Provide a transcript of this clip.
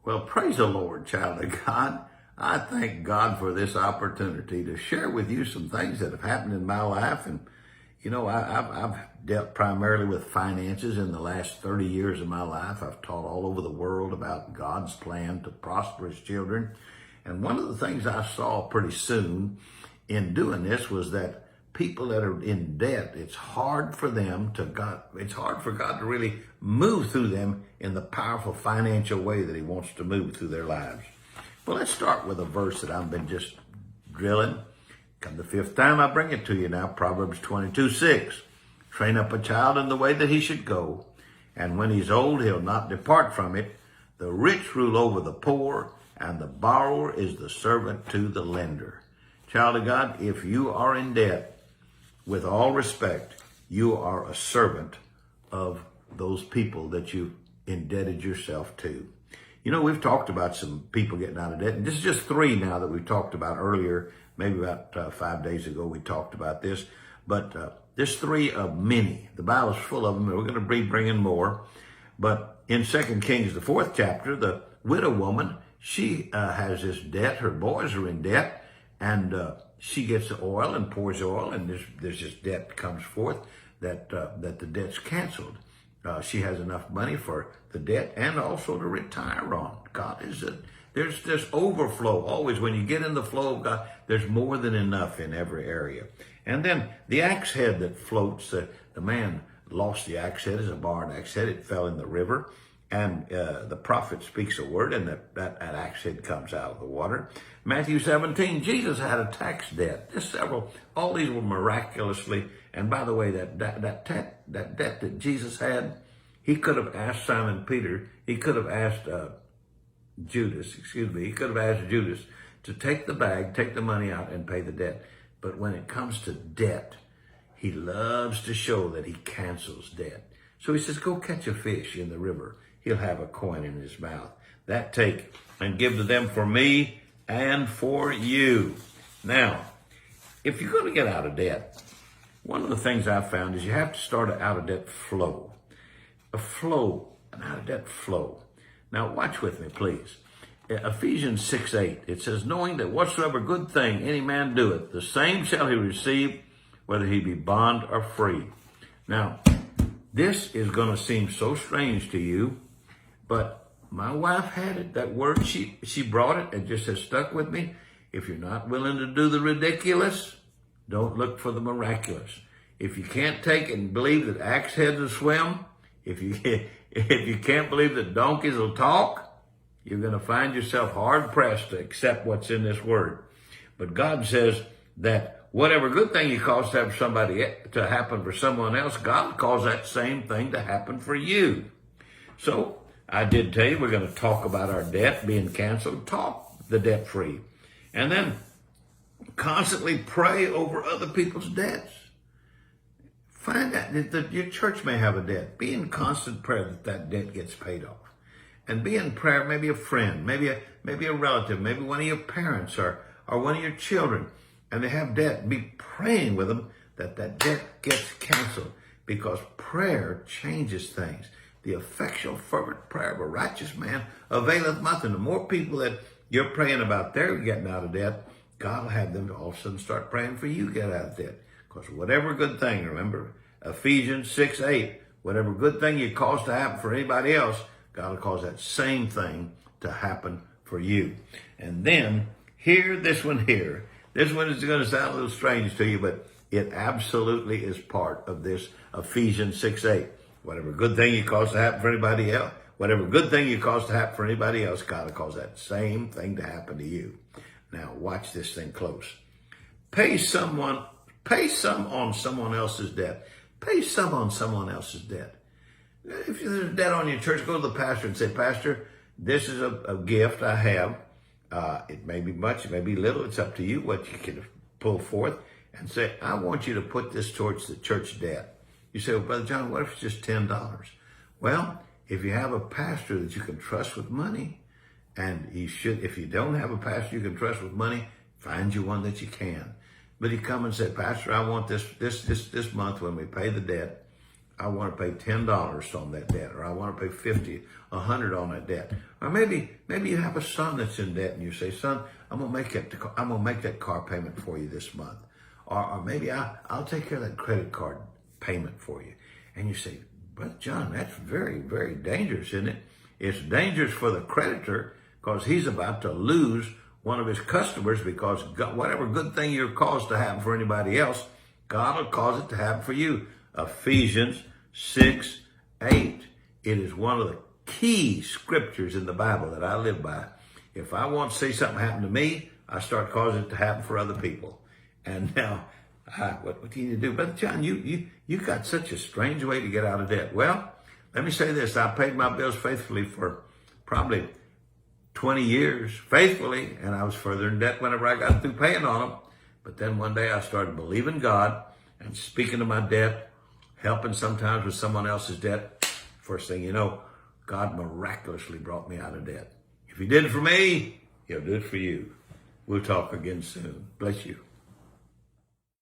Well, praise the Lord, child of God. I thank God for this opportunity to share with you some things that have happened in my life. And, I've dealt primarily with finances in the last 30 years of my life. I've taught all over the world about God's plan to prosper his children. And one of the things I saw pretty soon in doing this was that people that are in debt, it's hard for God to really move through them in the powerful financial way that he wants to move through their lives. Well, let's start with a verse that I've been just drilling. Come the fifth time I bring it to you now, Proverbs 22:6. Train up a child in the way that he should go, and when he's old, he'll not depart from it. The rich rule over the poor, and the borrower is the servant to the lender. Child of God, if you are in debt, with all respect, you are a servant of those people that you've indebted yourself to. We've talked about some people getting out of debt, and this is just three now that we've talked about earlier. Maybe about 5 days ago we talked about this, but there's three of many. The Bible's full of them, and we're going to be bringing more. But in 2 Kings, the 4th chapter, the widow woman, she has this debt. Her boys are in debt, and she gets the oil and pours oil, and there's this debt that comes forth that the debt's canceled. She has enough money for the debt and also to retire on. There's this overflow. Always when you get in the flow of God, there's more than enough in every area. And then the axe head that floats, the man lost the axe head as a barred axe head. It fell in the river. And the prophet speaks a word, and that axe head comes out of the water. Matthew 17, Jesus had a tax debt. All these were miraculously. And by the way, that debt that Jesus had, he could have asked Simon Peter, he could have asked Judas to take the bag, take the money out, and pay the debt. But when it comes to debt, he loves to show that he cancels debt. So he says, go catch a fish in the river. He'll have a coin in his mouth. That take and give to them for me and for you. Now, if you're going to get out of debt, one of the things I've found is you have to start an out of debt flow. An out of debt flow. Now, watch with me, please. Ephesians 6:8, it says, knowing that whatsoever good thing any man doeth, the same shall he receive, whether he be bond or free. Now, this is going to seem so strange to you, but my wife had it. That word, she brought it and just has stuck with me. If you're not willing to do the ridiculous, don't look for the miraculous. If you can't take it and believe that axe heads will swim, if you can't believe that donkeys will talk, you're going to find yourself hard pressed to accept what's in this word. But God says that whatever good thing He calls to happen for someone else, God calls that same thing to happen for you. So I did tell you we're going to talk about our debt being canceled, talk the debt free, and then constantly pray over other people's debts. Find out that your church may have a debt. Be in constant prayer that debt gets paid off. And be in prayer, maybe a friend, maybe a relative, maybe one of your parents or one of your children, and they have debt. Be praying with them that debt gets canceled, because prayer changes things. The effectual, fervent prayer of a righteous man availeth much. And the more people that you're praying about they're getting out of debt, God will have them to all of a sudden start praying for you to get out of debt. Because whatever good thing, remember, Ephesians 6:8, whatever good thing you cause to happen for anybody else, God will cause that same thing to happen for you. And then, this one is going to sound a little strange to you, but it absolutely is part of this Ephesians 6:8. Whatever good thing you cause to happen for anybody else, God will cause that same thing to happen to you. Now, watch this thing close. Pay some on someone else's debt. Pay some on someone else's debt. If there's debt on your church, go to the pastor and say, Pastor, this is a gift I have. It may be much, it may be little. It's up to you what you can pull forth, and say, I want you to put this towards the church debt. You say, well, Brother John, what if it's just $10? Well, if you have a pastor that you can trust with money, and if you don't have a pastor you can trust with money, find you one that you can. But you come and say, Pastor, I want this month when we pay the debt, I want to pay $10 on that debt, or I want to pay 50, 100 on that debt. Or maybe you have a son that's in debt and you say, son, I'm going to make that car payment for you this month. Or maybe I'll take care of that credit card payment for you. And you say, Brother John, that's very, very dangerous, isn't it? It's dangerous for the creditor because he's about to lose one of his customers, because whatever good thing you're caused to happen for anybody else, God will cause it to happen for you. Ephesians 6:8. It is one of the key scriptures in the Bible that I live by. If I want to see something happen to me, I start causing it to happen for other people. And now, what do you need to do? Brother John, you got such a strange way to get out of debt. Well, let me say this. I paid my bills faithfully for probably 20 years, faithfully, and I was further in debt whenever I got through paying on them. But then one day I started believing God and speaking of my debt, helping sometimes with someone else's debt. First thing you know, God miraculously brought me out of debt. If he did it for me, he'll do it for you. We'll talk again soon. Bless you.